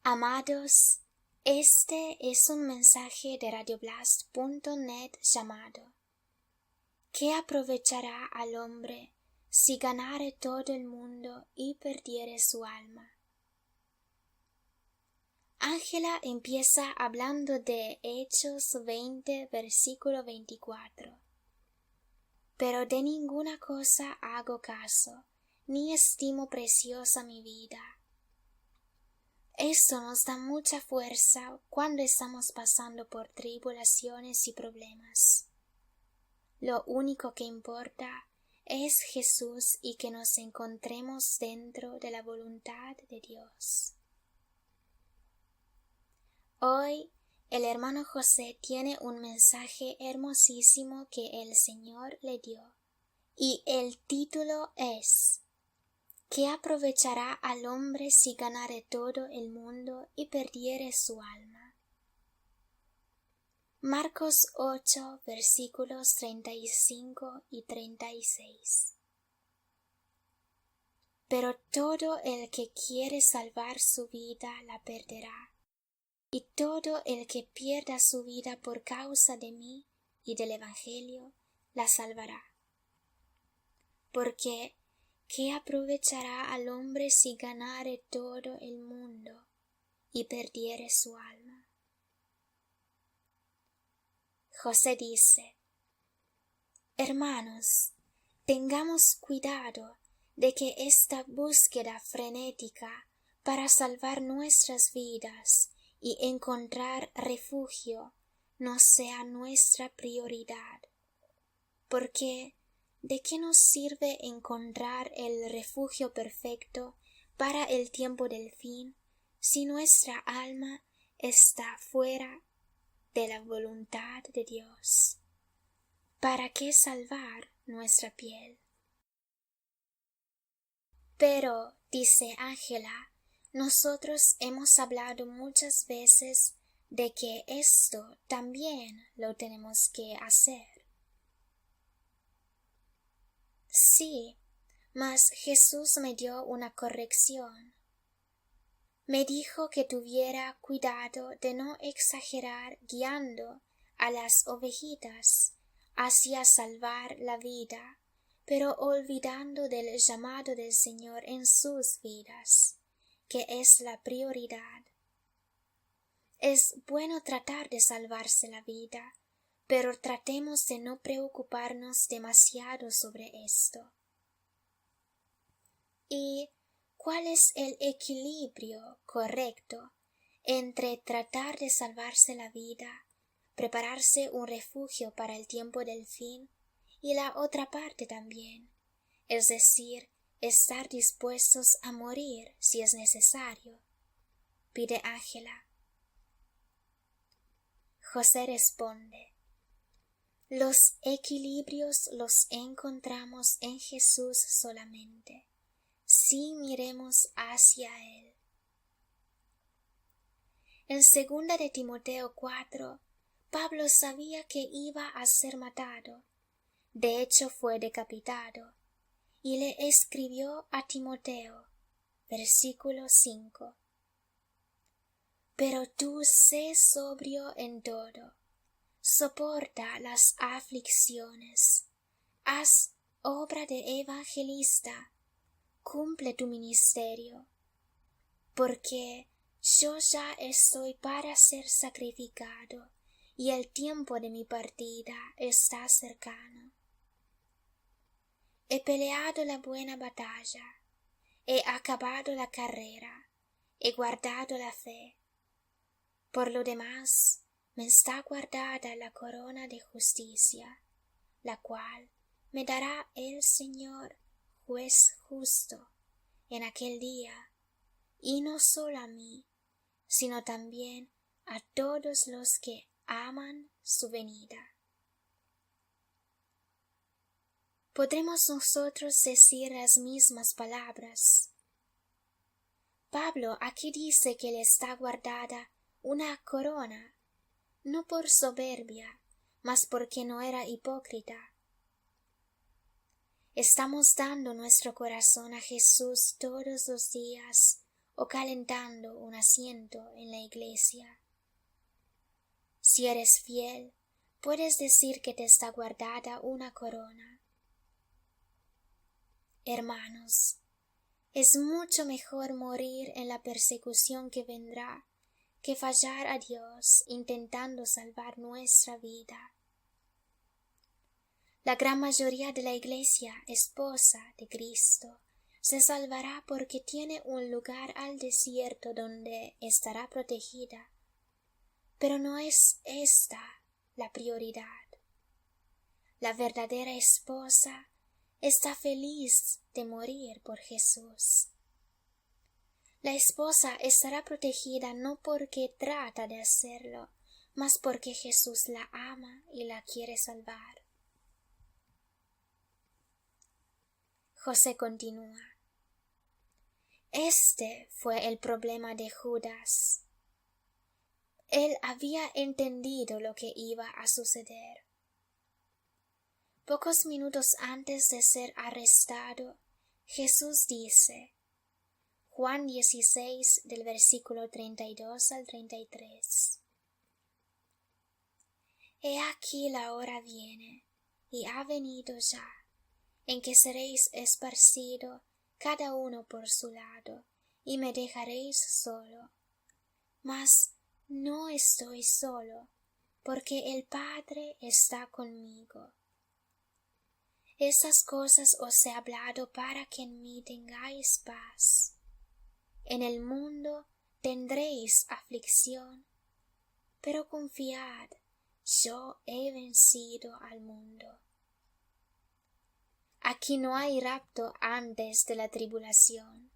Amados, este es un mensaje de radioblast.net llamado ¿Qué aprovechará al hombre si ganare todo el mundo y perdiere su alma? Ángela empieza hablando de Hechos 20, versículo 24. Pero de ninguna cosa hago caso, ni estimo preciosa mi vida. Esto nos da mucha fuerza cuando estamos pasando por tribulaciones y problemas. Lo único que importa es Jesús y que nos encontremos dentro de la voluntad de Dios. Hoy el hermano José tiene un mensaje hermosísimo que el Señor le dio, y el título es ¿Qué aprovechará al hombre si ganare todo el mundo y perdiere su alma? Marcos 8, versículos 35 y 36. Pero todo el que quiere salvar su vida la perderá, y todo el que pierda su vida por causa de mí y del Evangelio la salvará. Porque ¿qué aprovechará al hombre si ganare todo el mundo y perdiere su alma? José dice: Hermanos, tengamos cuidado de que esta búsqueda frenética para salvar nuestras vidas y encontrar refugio no sea nuestra prioridad, porque ¿de qué nos sirve encontrar el refugio perfecto para el tiempo del fin si nuestra alma está fuera de la voluntad de Dios? ¿Para qué salvar nuestra piel? Pero, dice Ángela, nosotros hemos hablado muchas veces de que esto también lo tenemos que hacer. Sí, mas Jesús me dio una corrección. Me dijo que tuviera cuidado de no exagerar guiando a las ovejitas hacia salvar la vida, pero olvidando del llamado del Señor en sus vidas, que es la prioridad. Es bueno tratar de salvarse la vida, pero tratemos de no preocuparnos demasiado sobre esto. ¿Y cuál es el equilibrio correcto entre tratar de salvarse la vida, prepararse un refugio para el tiempo del fin, y la otra parte también, es decir, estar dispuestos a morir si es necesario? Pide Ángela. José responde: los equilibrios los encontramos en Jesús solamente, si miremos hacia Él. En 2 de Timoteo 4, Pablo sabía que iba a ser matado. De hecho, fue decapitado, y le escribió a Timoteo, versículo 5. Pero tú sé sobrio en todo, soporta las aflicciones, haz obra de evangelista, cumple tu ministerio, porque yo ya estoy para ser sacrificado, y el tiempo de mi partida está cercano. He peleado la buena batalla, he acabado la carrera, he guardado la fe. Por lo demás, me está guardada la corona de justicia, la cual me dará el Señor, juez justo, en aquel día, y no solo a mí, sino también a todos los que aman su venida. Podremos nosotros decir las mismas palabras. Pablo aquí dice que le está guardada una corona, no por soberbia, mas porque no era hipócrita. Estamos dando nuestro corazón a Jesús todos los días, o calentando un asiento en la iglesia. Si eres fiel, puedes decir que te está guardada una corona. Hermanos, es mucho mejor morir en la persecución que vendrá que fallar a Dios intentando salvar nuestra vida. La gran mayoría de la Iglesia, esposa de Cristo, se salvará porque tiene un lugar al desierto donde estará protegida. Pero no es esta la prioridad. La verdadera esposa está feliz de morir por Jesús. La esposa estará protegida no porque trata de hacerlo, mas porque Jesús la ama y la quiere salvar. José continúa. Este fue el problema de Judas. Él había entendido lo que iba a suceder. Pocos minutos antes de ser arrestado, Jesús dice, Juan 16 del versículo 32 al 33. He aquí la hora viene, y ha venido ya, en que seréis esparcidos cada uno por su lado, y me dejaréis solo. Mas no estoy solo, porque el Padre está conmigo. Estas cosas os he hablado para que en mí tengáis paz. En el mundo tendréis aflicción, pero confiad, yo he vencido al mundo. Aquí no hay rapto antes de la tribulación.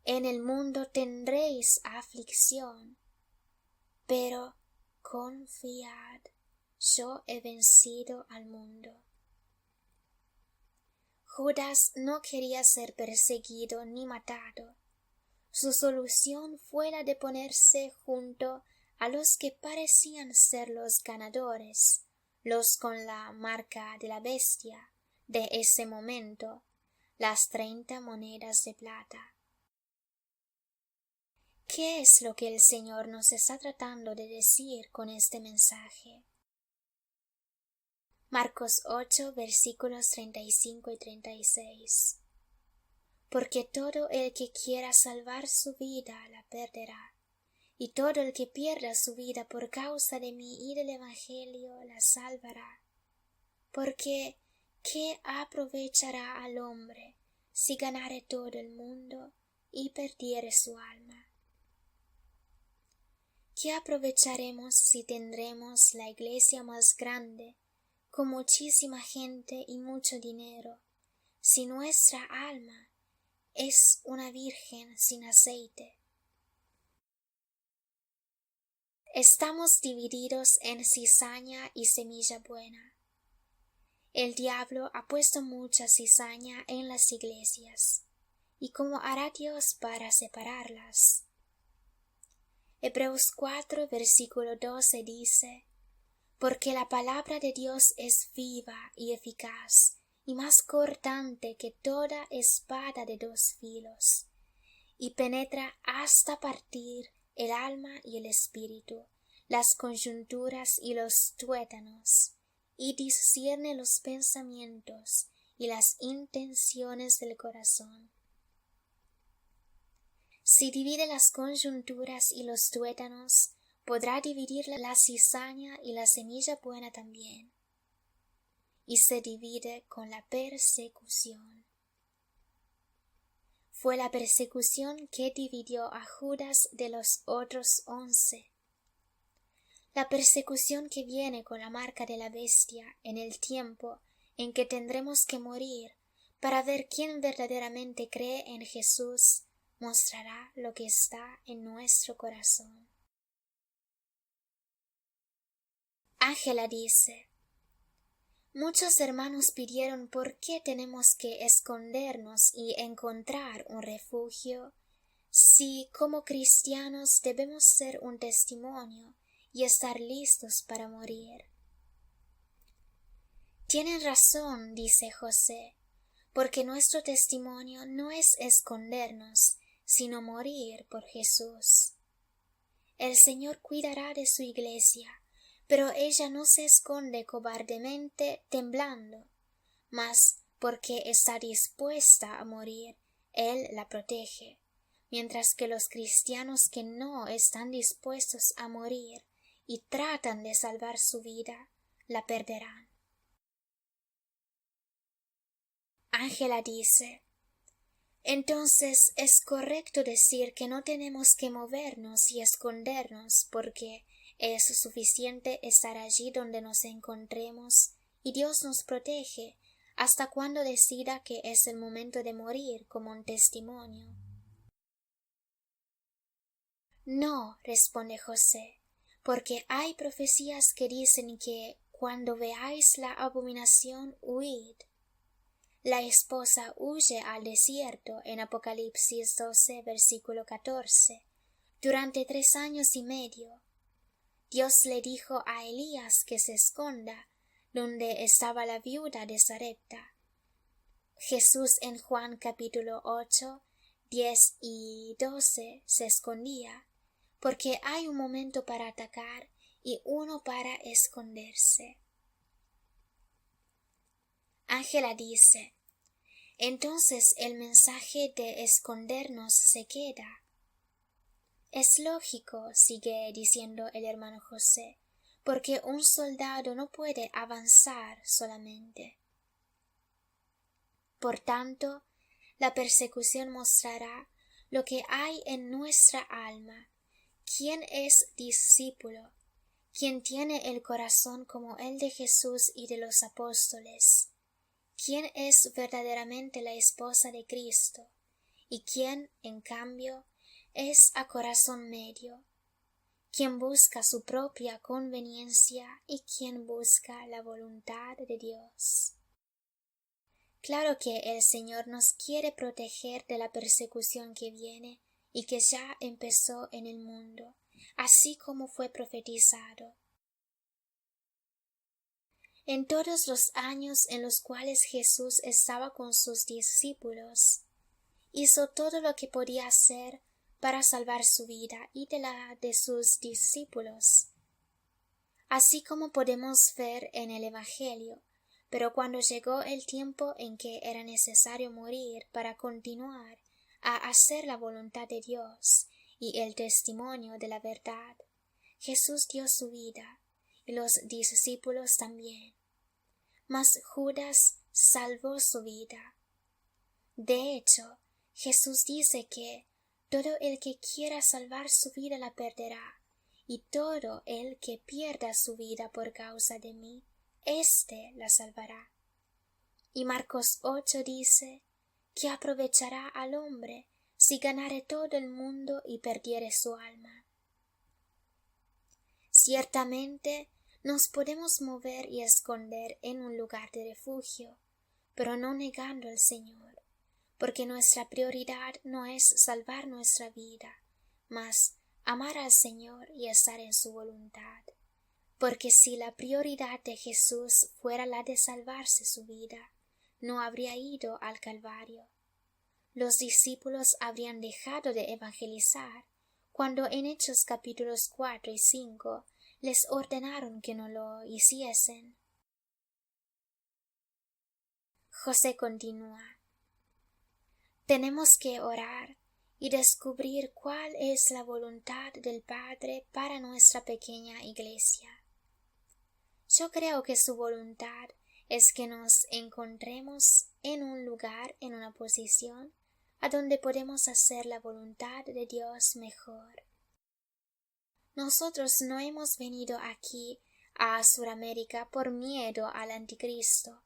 En el mundo tendréis aflicción, pero confiad, yo he vencido al mundo. Judas no quería ser perseguido ni matado. Su solución fue la de ponerse junto a los que parecían ser los ganadores, los con la marca de la bestia de ese momento, las 30 monedas de plata. ¿Qué es lo que el Señor nos está tratando de decir con este mensaje? Marcos 8, versículos 35 y 36. Porque todo el que quiera salvar su vida la perderá, y todo el que pierda su vida por causa de mí y del Evangelio la salvará. Porque ¿qué aprovechará al hombre si ganare todo el mundo y perdiere su alma? ¿Qué aprovecharemos si tendremos la iglesia más grande, con muchísima gente y mucho dinero, si nuestra alma es una virgen sin aceite? Estamos divididos en cizaña y semilla buena. El diablo ha puesto mucha cizaña en las iglesias, ¿y cómo hará Dios para separarlas? Hebreos 4, versículo 12 dice, porque la palabra de Dios es viva y eficaz, y más cortante que toda espada de 2 filos, y penetra hasta partir el alma y el espíritu, las coyunturas y los tuétanos, y discierne los pensamientos y las intenciones del corazón. Si divide las coyunturas y los tuétanos, podrá dividir la cizaña y la semilla buena también. Y se divide con la persecución. Fue la persecución que dividió a Judas de los otros 11. La persecución que viene con la marca de la bestia en el tiempo en que tendremos que morir para ver quién verdaderamente cree en Jesús, mostrará lo que está en nuestro corazón. Ángela dice, muchos hermanos pidieron por qué tenemos que escondernos y encontrar un refugio, si como cristianos debemos ser un testimonio y estar listos para morir. Tienen razón, dice José, porque nuestro testimonio no es escondernos, sino morir por Jesús. El Señor cuidará de su iglesia, pero ella no se esconde cobardemente temblando, mas porque está dispuesta a morir, Él la protege, mientras que los cristianos que no están dispuestos a morir y tratan de salvar su vida, la perderán. Ángela dice: entonces es correcto decir que no tenemos que movernos y escondernos, porque es suficiente estar allí donde nos encontremos y Dios nos protege hasta cuando decida que es el momento de morir como un testimonio. No, responde José, porque hay profecías que dicen que cuando veáis la abominación, huid. La esposa huye al desierto en Apocalipsis 12, versículo 14. Durante 3 años y medio, Dios le dijo a Elías que se esconda donde estaba la viuda de Sarepta. Jesús en Juan capítulo 8, 10 y 12 se escondía, porque hay un momento para atacar y uno para esconderse. Ángela dice: entonces el mensaje de escondernos se queda. Es lógico, sigue diciendo el hermano José, porque un soldado no puede avanzar solamente. Por tanto, la persecución mostrará lo que hay en nuestra alma, quién es discípulo, quién tiene el corazón como el de Jesús y de los apóstoles, quién es verdaderamente la esposa de Cristo, y quién, en cambio, es a corazón medio, quien busca su propia conveniencia y quien busca la voluntad de Dios. Claro que el Señor nos quiere proteger de la persecución que viene y que ya empezó en el mundo, así como fue profetizado. En todos los años en los cuales Jesús estaba con sus discípulos, hizo todo lo que podía hacer para salvar su vida y de la de sus discípulos, así como podemos ver en el Evangelio. Pero cuando llegó el tiempo en que era necesario morir para continuar a hacer la voluntad de Dios y el testimonio de la verdad, Jesús dio su vida, y los discípulos también. Mas Judas salvó su vida. De hecho, Jesús dice que todo el que quiera salvar su vida la perderá, y todo el que pierda su vida por causa de mí, éste la salvará. Y Marcos 8 dice: ¿qué aprovechará al hombre si ganare todo el mundo y perdiere su alma? Ciertamente nos podemos mover y esconder en un lugar de refugio, pero no negando al Señor, porque nuestra prioridad no es salvar nuestra vida, mas amar al Señor y estar en su voluntad. Porque si la prioridad de Jesús fuera la de salvarse su vida, no habría ido al Calvario. Los discípulos habrían dejado de evangelizar cuando en Hechos capítulos 4 y 5 les ordenaron que no lo hiciesen. José continúa: tenemos que orar y descubrir cuál es la voluntad del Padre para nuestra pequeña iglesia. Yo creo que su voluntad es que nos encontremos en un lugar, en una posición, a donde podemos hacer la voluntad de Dios mejor. Nosotros no hemos venido aquí a Suramérica por miedo al anticristo,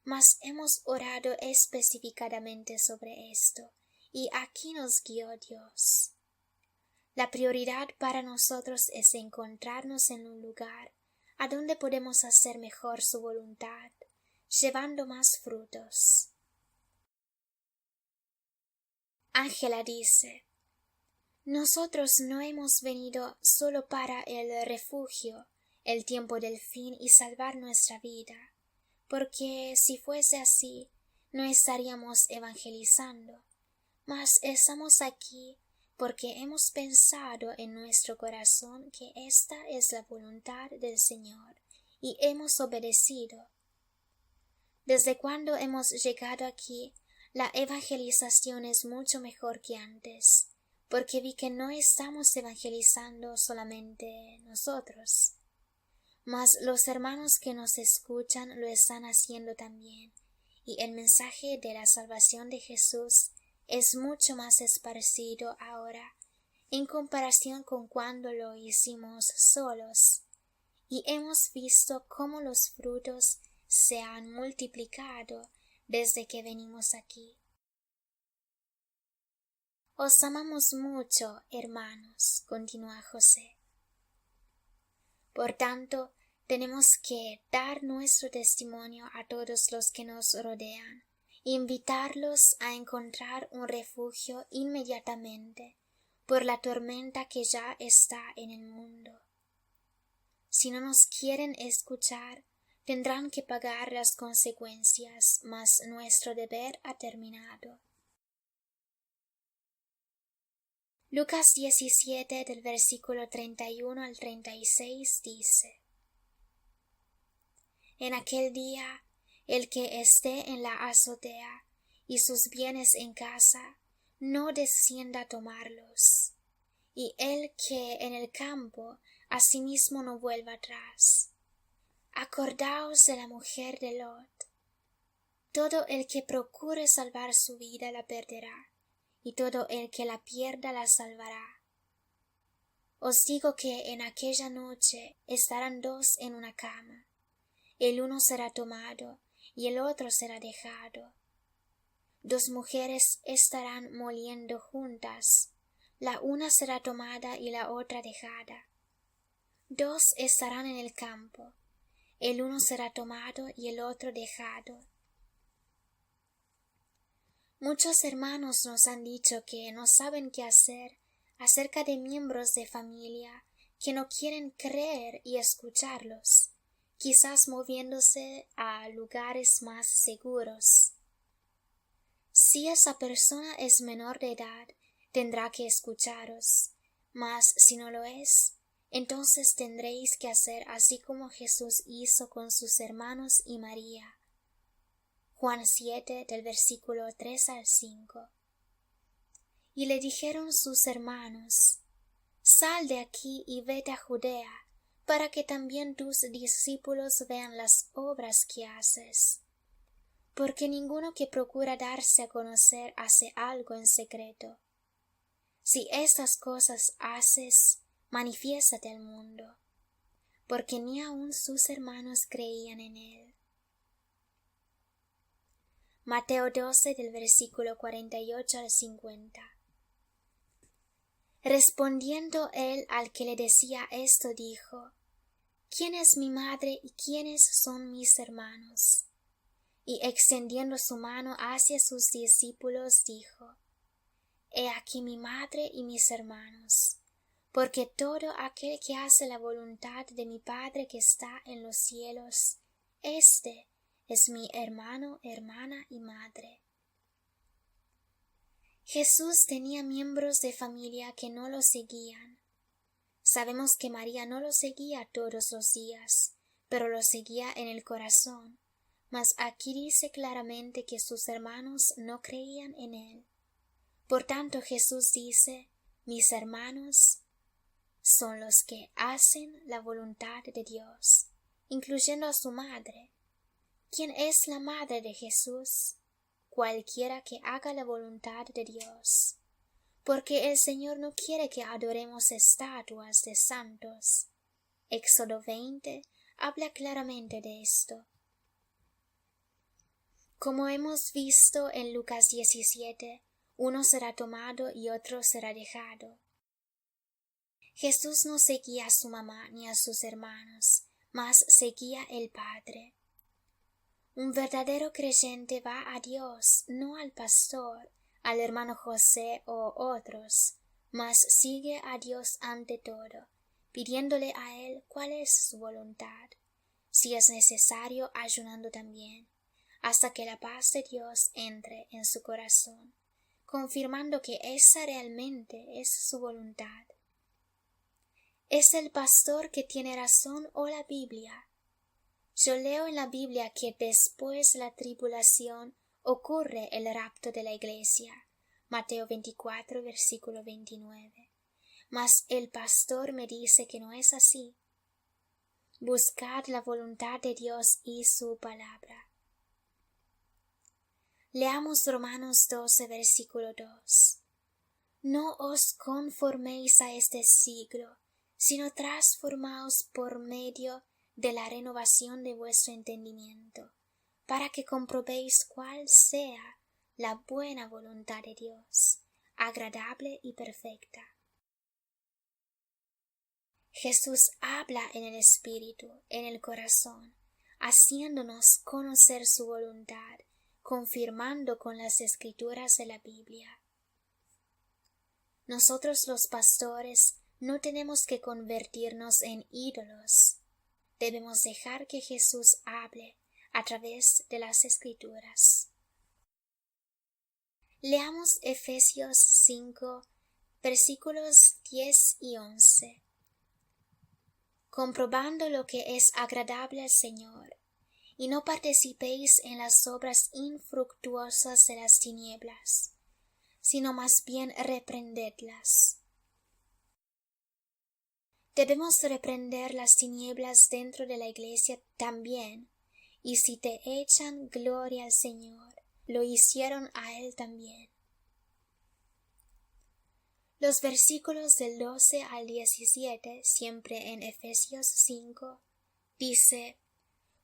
mas hemos orado específicamente sobre esto, y aquí nos guió Dios. La prioridad para nosotros es encontrarnos en un lugar a donde podemos hacer mejor su voluntad, llevando más frutos. Ángela dice: nosotros no hemos venido solo para el refugio, el tiempo del fin y salvar nuestra vida, porque si fuese así, no estaríamos evangelizando, mas estamos aquí porque hemos pensado en nuestro corazón que esta es la voluntad del Señor, y hemos obedecido. Desde cuando hemos llegado aquí, la evangelización es mucho mejor que antes, porque vi que no estamos evangelizando solamente nosotros, mas los hermanos que nos escuchan lo están haciendo también, y el mensaje de la salvación de Jesús es mucho más esparcido ahora en comparación con cuando lo hicimos solos, y hemos visto cómo los frutos se han multiplicado desde que venimos aquí. Os amamos mucho, hermanos, continúa José. Por tanto, tenemos que dar nuestro testimonio a todos los que nos rodean, invitarlos a encontrar un refugio inmediatamente por la tormenta que ya está en el mundo. Si no nos quieren escuchar, tendrán que pagar las consecuencias, mas nuestro deber ha terminado. Lucas 17 del versículo 31 al 36 dice: En aquel día, el que esté en la azotea y sus bienes en casa, no descienda a tomarlos, y el que en el campo, asimismo no vuelva atrás. Acordaos de la mujer de Lot. Todo el que procure salvar su vida la perderá, y todo el que la pierda la salvará. Os digo que en aquella noche estarán dos en una cama, el uno será tomado y el otro será dejado. Dos mujeres estarán moliendo juntas, la una será tomada y la otra dejada. Dos estarán en el campo, el uno será tomado y el otro dejado. Muchos hermanos nos han dicho que no saben qué hacer acerca de miembros de familia que no quieren creer y escucharlos, quizás moviéndose a lugares más seguros. Si esa persona es menor de edad, tendrá que escucharos, mas si no lo es, entonces tendréis que hacer así como Jesús hizo con sus hermanos y María. Juan 7 del versículo 3 al 5. Y le dijeron sus hermanos: Sal de aquí y vete a Judea, para que también tus discípulos vean las obras que haces. Porque ninguno que procura darse a conocer hace algo en secreto. Si estas cosas haces, manifiéstate al mundo, porque ni aun sus hermanos creían en él. Mateo 12 del versículo 48 al 50. Respondiendo él al que le decía esto, dijo: ¿Quién es mi madre y quiénes son mis hermanos? Y extendiendo su mano hacia sus discípulos, dijo: He aquí mi madre y mis hermanos, porque todo aquel que hace la voluntad de mi Padre que está en los cielos, éste es mi hermano, hermana y madre. Jesús tenía miembros de familia que no lo seguían. Sabemos que María no lo seguía todos los días, pero lo seguía en el corazón, mas aquí dice claramente que sus hermanos no creían en él. Por tanto, Jesús dice: mis hermanos son los que hacen la voluntad de Dios, incluyendo a su madre. ¿Quién es la madre de Jesús? Cualquiera que haga la voluntad de Dios, porque el Señor no quiere que adoremos estatuas de santos. Éxodo 20 habla claramente de esto. Como hemos visto en Lucas 17, uno será tomado y otro será dejado. Jesús no seguía a su mamá ni a sus hermanos, mas seguía el Padre. Un verdadero creyente va a Dios, no al pastor, al hermano José o otros, mas sigue a Dios ante todo, pidiéndole a él cuál es su voluntad, si es necesario ayunando también, hasta que la paz de Dios entre en su corazón, confirmando que esa realmente es su voluntad. ¿Es el pastor que tiene razón o la Biblia? Yo leo en la Biblia que después de la tribulación ocurre el rapto de la iglesia. Mateo 24, versículo 29. Mas el pastor me dice que no es así. Buscad la voluntad de Dios y su palabra. Leamos Romanos 12, versículo 2. No os conforméis a este siglo, sino transformaos por medio de la renovación de vuestro entendimiento, para que comprobéis cuál sea la buena voluntad de Dios, agradable y perfecta. Jesús habla en el Espíritu, en el corazón, haciéndonos conocer su voluntad, confirmando con las Escrituras de la Biblia. Nosotros los pastores no tenemos que convertirnos en ídolos. Debemos dejar que Jesús hable a través de las Escrituras. Leamos Efesios 5, versículos 10 y 11. Comprobando lo que es agradable al Señor, y no participéis en las obras infructuosas de las tinieblas, sino más bien reprendedlas. Debemos reprender las tinieblas dentro de la iglesia también, y si te echan gloria al Señor, lo hicieron a Él también. Los versículos del 12 al 17, siempre en Efesios 5, dice: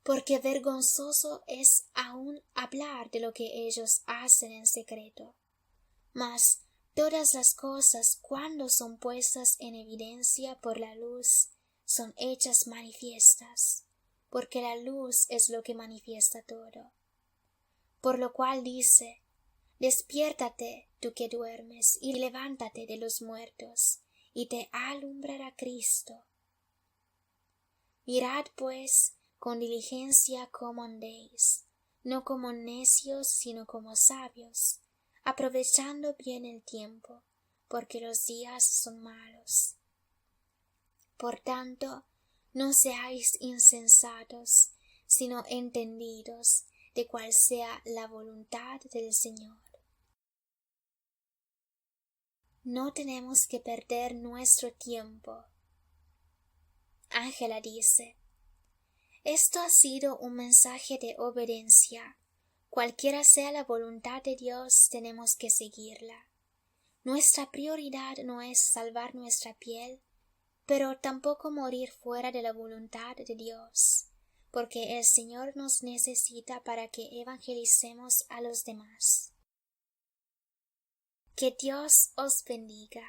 porque vergonzoso es aún hablar de lo que ellos hacen en secreto. Mas todas las cosas, cuando son puestas en evidencia por la luz, son hechas manifiestas, porque la luz es lo que manifiesta todo. Por lo cual dice: despiértate tú que duermes, y levántate de los muertos, y te alumbrará Cristo. Mirad pues con diligencia cómo andéis, no como necios, sino como sabios, aprovechando bien el tiempo, porque los días son malos. Por tanto, no seáis insensatos, sino entendidos de cuál sea la voluntad del Señor. No tenemos que perder nuestro tiempo. Ángela dice: esto ha sido un mensaje de obediencia. Cualquiera sea la voluntad de Dios, tenemos que seguirla. Nuestra prioridad no es salvar nuestra piel, pero tampoco morir fuera de la voluntad de Dios, porque el Señor nos necesita para que evangelicemos a los demás. Que Dios os bendiga.